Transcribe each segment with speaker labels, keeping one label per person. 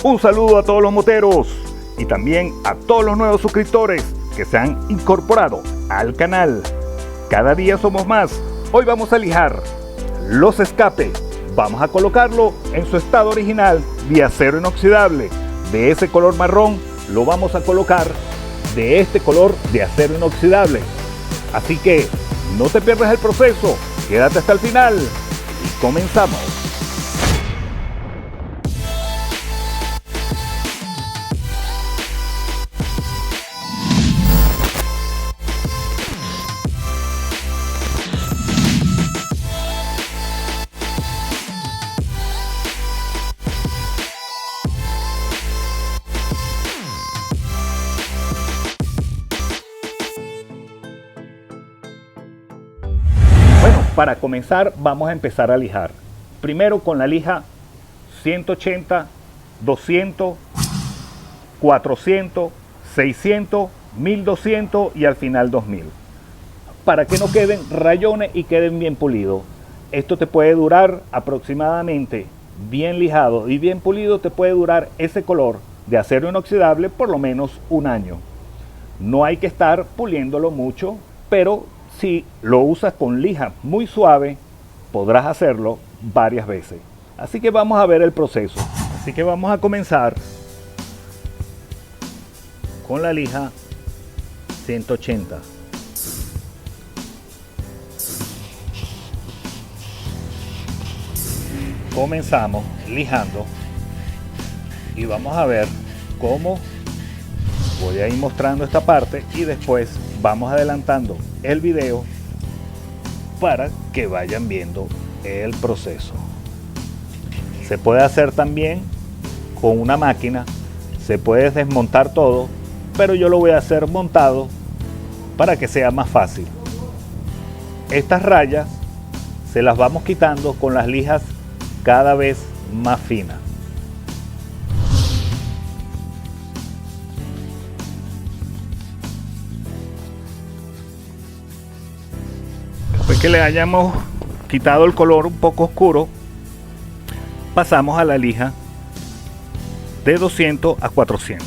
Speaker 1: Un saludo a todos los moteros y también a todos los nuevos suscriptores que se han incorporado al canal. Cada día somos más. Hoy vamos a lijar los escapes. Vamos a colocarlo en su estado original de acero inoxidable. De ese color marrón lo vamos a colocar de este color de acero inoxidable. Así que no te pierdas el proceso. Quédate hasta el final y comenzamos. Para comenzar vamos a empezar a lijar. Primero con la lija 180, 200, 400, 600, 1200 y al final 2000. Para que no queden rayones y queden bien pulidos. Esto te puede durar aproximadamente, bien lijado y bien pulido, te puede durar ese color de acero inoxidable por lo menos un año. No hay que estar puliéndolo mucho, pero si lo usas con lija muy suave, podrás hacerlo varias veces. Así que vamos a ver el proceso. Así que vamos a comenzar con la lija 180. Comenzamos lijando y vamos a ver cómo voy a ir mostrando esta parte y después vamos adelantando el video para que vayan viendo el proceso. Se puede hacer también con una máquina, se puede desmontar todo, pero yo lo voy a hacer montado para que sea más fácil. Estas rayas se las vamos quitando con las lijas cada vez más finas. Después que le hayamos quitado el color un poco oscuro, pasamos a la lija de 200 a 400.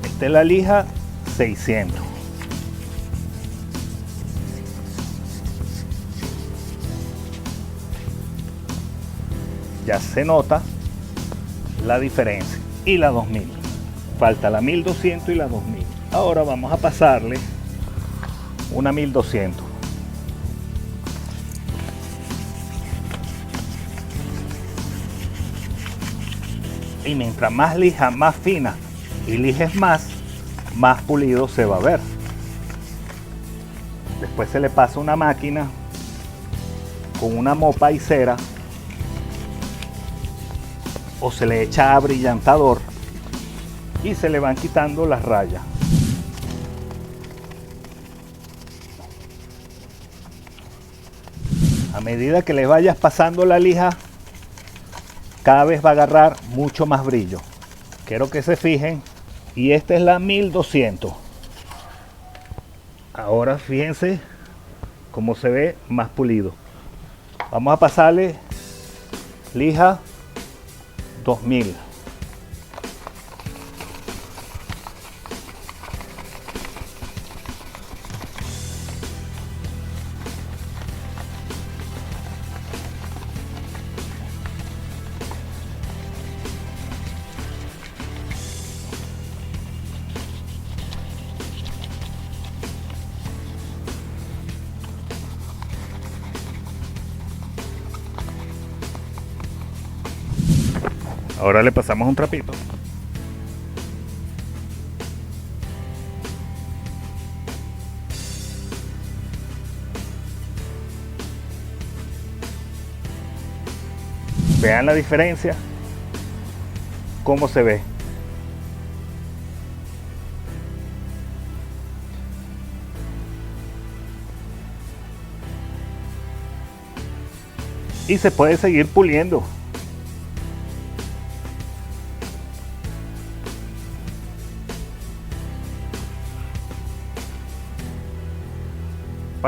Speaker 1: Esta es la lija 600. Ya se nota la diferencia. Y la 2000. Falta la 1200 y la 2000. Ahora vamos a pasarle una 1200. Y mientras más lija, más fina y lijes más pulido se va a ver. Después se le pasa una máquina con una mopa y cera, o se le echa abrillantador y se le van quitando las rayas. A medida que le vayas pasando la lija, cada vez va a agarrar mucho más brillo. Quiero que se fijen, y esta es la 1200. Ahora fíjense cómo se ve más pulido. Vamos a pasarle lija 2000. Ahora le pasamos un trapito. Vean la diferencia, cómo se ve. Y se puede seguir puliendo.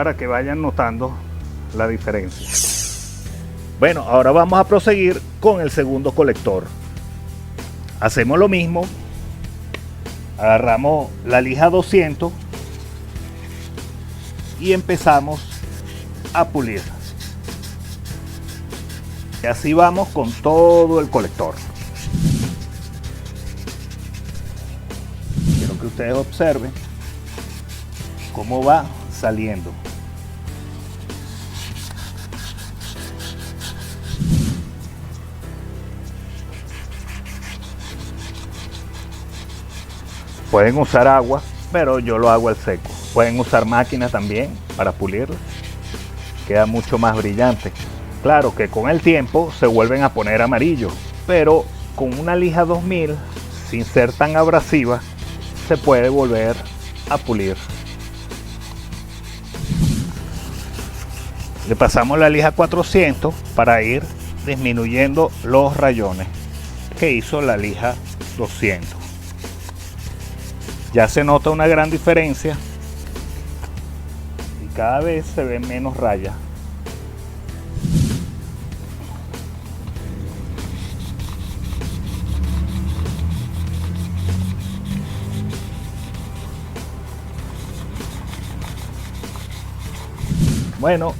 Speaker 1: para que vayan notando la diferencia. Bueno, ahora vamos a proseguir con el segundo colector. Hacemos lo mismo, agarramos la lija 200 y empezamos a pulir. Y así vamos con todo el colector. Quiero que ustedes observen cómo va saliendo. Pueden usar agua, pero yo lo hago al seco. Pueden usar máquinas también para pulirlo. Queda mucho más brillante. Claro que con el tiempo se vuelven a poner amarillos, pero con una lija 2000, sin ser tan abrasiva, se puede volver a pulir. Le pasamos la lija 400 para ir disminuyendo los rayones que hizo la lija 200. Ya se nota una gran diferencia y cada vez se ven menos rayas. Bueno,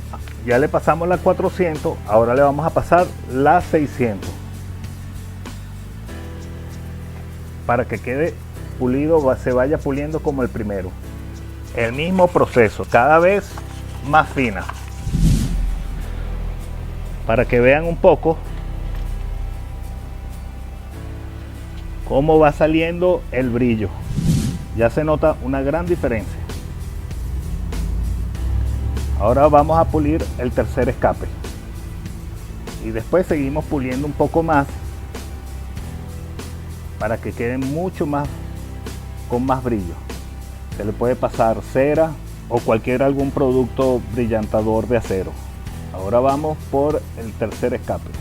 Speaker 1: ya le pasamos la 400, ahora le vamos a pasar la 600 para que quede pulido, se vaya puliendo como el primero. El mismo proceso, cada vez más fina, para que vean un poco cómo va saliendo el brillo. Ya se nota una gran diferencia. Ahora vamos a pulir el tercer escape y después seguimos puliendo un poco más para que quede mucho más con más brillo. Se le puede pasar cera o algún producto brillantador de acero. Ahora vamos por el tercer escape.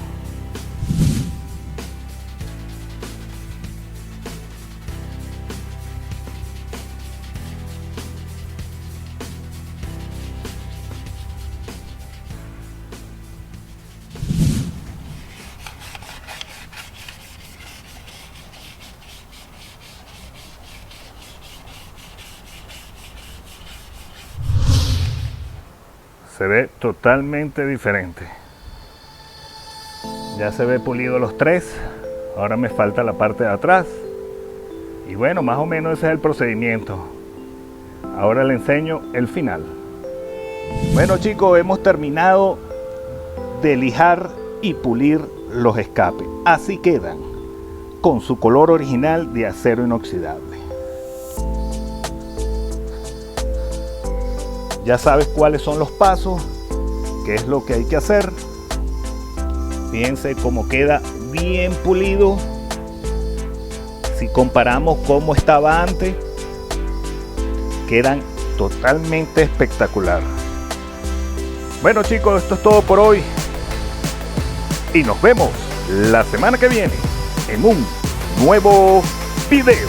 Speaker 1: Se ve totalmente diferente. Ya se ve pulido los tres. Ahora me falta la parte de atrás. Y bueno, más o menos ese es el procedimiento. Ahora le enseño el final. Bueno chicos, hemos terminado de lijar y pulir los escapes. Así quedan, con su color original de acero inoxidable. Ya sabes cuáles son los pasos, qué es lo que hay que hacer. Fíjense cómo queda bien pulido. Si comparamos cómo estaba antes, quedan totalmente espectacular. Bueno chicos, esto es todo por hoy. Y nos vemos la semana que viene en un nuevo video.